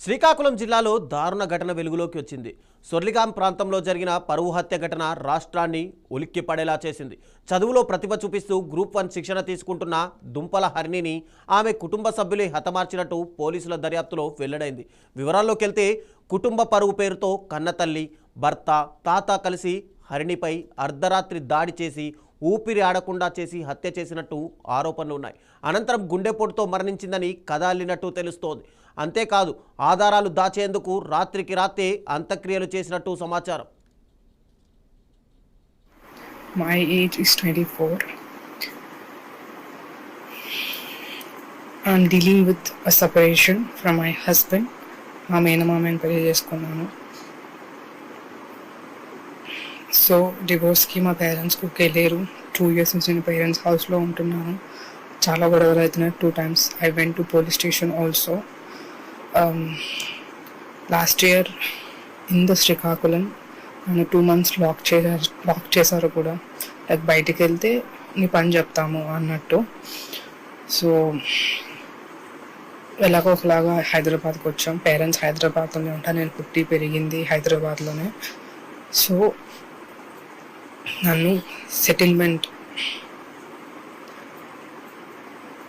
శ్రీకాకుళం జిల్లాలో దారుణ ఘటన వెలుగులోకి వచ్చింది. సొర్లిగాం ప్రాంతంలో జరిగిన పరువు హత్య ఘటన రాష్ట్రాన్ని ఉలిక్కిపడేలా చేసింది. చదువులో ప్రతిభ చూపిస్తూ గ్రూప్ 1 శిక్షణ తీసుకుంటున్న దుంపల హరిణిని ఆమె కుటుంబ సభ్యులే హతమార్చినట్టు పోలీసుల దర్యాప్తులో వెల్లడైంది. వివరాల్లోకి వెళ్తే కుటుంబ పరువు పేరుతో కన్నతల్లి, భర్త, తాత కలిసి హరిణిపై అర్ధరాత్రి దాడి చేసి ఊపిరి ఆడకుండా చేసి హత్య చేసినట్టు ఆరోపణలు ఉన్నాయి. అనంతరం గుండెపోటుతో మరణించిందని కథ అల్లినట్టు తెలుస్తోంది. అంతేకాదు ఆధారాలు దాచేందుకు రాత్రికి రాత్రే అంత్యక్రియలు చేసినట్టు సమాచారం. My age is 24. I'm dealing with a separation from my husband. మా మేనమామని పెళ్లి చేసుకున్నాను. సో డివోర్స్కి మా పేరెంట్స్ వెళ్ళారు. 2 years నుంచి నేను పేరెంట్స్ హౌస్లో ఉంటున్నాను. చాలా గొడవలు అవుతున్నాయి. 2 times I went to police station also. Last year in the Srikakulam నన్ను 2 months లాక్ చేశారు కూడా. లైక్ బయటికి వెళ్తే నీ పని చెప్తాము అన్నట్టు. సో ఎలాగో ఒకలాగా హైదరాబాద్కి వచ్చాం. పేరెంట్స్ హైదరాబాద్లోనే ఉంటాను. నేను పుట్టి పెరిగింది హైదరాబాద్లోనే. సో నన్ను సెటిల్మెంట్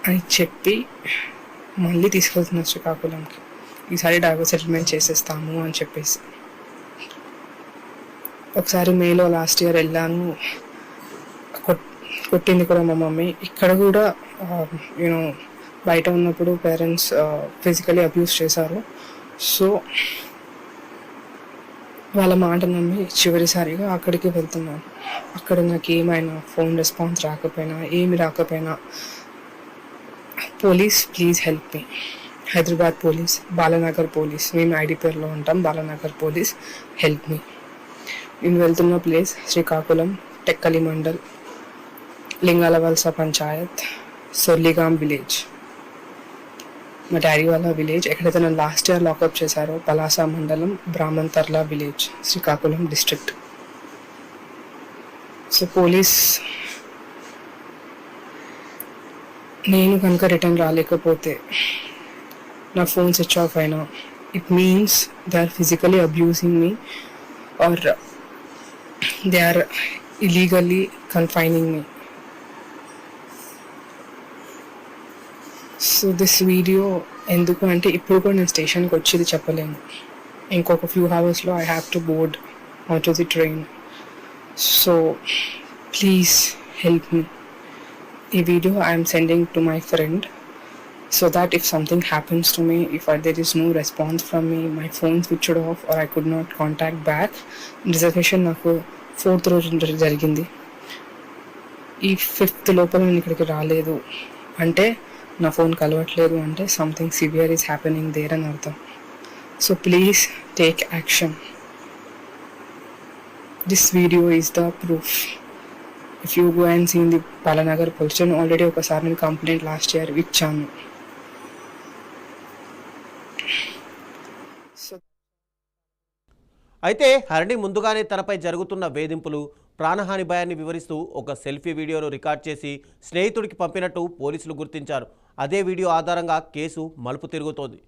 అని చెప్పి మళ్ళీ తీసుకెళ్తున్నారు శ్రీకాకుళంకి. ఈసారి డైవర్స్ సెటిల్మెంట్ చేసేస్తాము అని చెప్పేసి. ఒకసారి మేలో లాస్ట్ ఇయర్ వెళ్ళాను. కొట్టింది కూడా మా మమ్మీ. ఇక్కడ కూడా యూనో బయట ఉన్నప్పుడు పేరెంట్స్ ఫిజికలీ అబ్యూస్ చేశారు. సో వాళ్ళ మాట నమ్మి చివరిసారిగా అక్కడికి వెళ్తున్నాను. అక్కడ నాకు ఏమైనా ఫోన్ రెస్పాన్స్ రాకపోయినా ఏమి రాకపోయినా, police please help me. Hyderabad police, Balanagar police, మేము ఐడిపిఆర్లో ఉంటాం. Balanagar police help me. నేను వెళ్తున్న ప్లేస్ శ్రీకాకుళం టెక్కలి మండల్, లింగాలవలస పంచాయత్, సొర్లిగాం విలేజ్, మా డాడీ వాళ్ళ విలేజ్. ఎక్కడైతే నన్ను లాస్ట్ ఇయర్ లాకప్ చేశారో పలాస మండలం, Brahmantarla village, Srikakulam district. So police నేను కనుక రిటర్న్ రాలేకపోతే, నా ఫోన్ స్విచ్ ఆఫ్ అయినా, it means they are physically abusing me or they are illegally confining me. So this video ఎందుకు అంటే, ఇప్పుడు కూడా నేను స్టేషన్కి వచ్చేది చెప్పలేను. ఇంకొక ఫ్యూ అవర్స్లో I have to board on to the train. So please help me. ఈ video I'm sending to my friend so that if something happens to me, if there is no response from me, my phone switched off or I could not contact back. Reservation నాకు 4th రోజు జరిగింది. ఈ 5th లోపల నేను ఇక్కడికి రాలేదు అంటే, నా ఫోన్ కలవట్లేదు అంటే something severe is happening there అని అర్థం. So please take action. This video is the proof. If you go and see in the Balanagar police station, already ఒకసారి నేను కంప్లైంట్ లాస్ట్ ఇయర్ ఇచ్చాను. అయితే హరిణి ముందుగానే తనపై జరుగుతున్న వేధింపులు, ప్రాణహాని భయాన్ని వివరిస్తూ ఒక సెల్ఫీ వీడియోను రికార్డ్ చేసి స్నేహితుడికి పంపినట్టు పోలీసులు గుర్తించారు. అదే వీడియో ఆధారంగా కేసు మలుపు తిరుగుతోంది.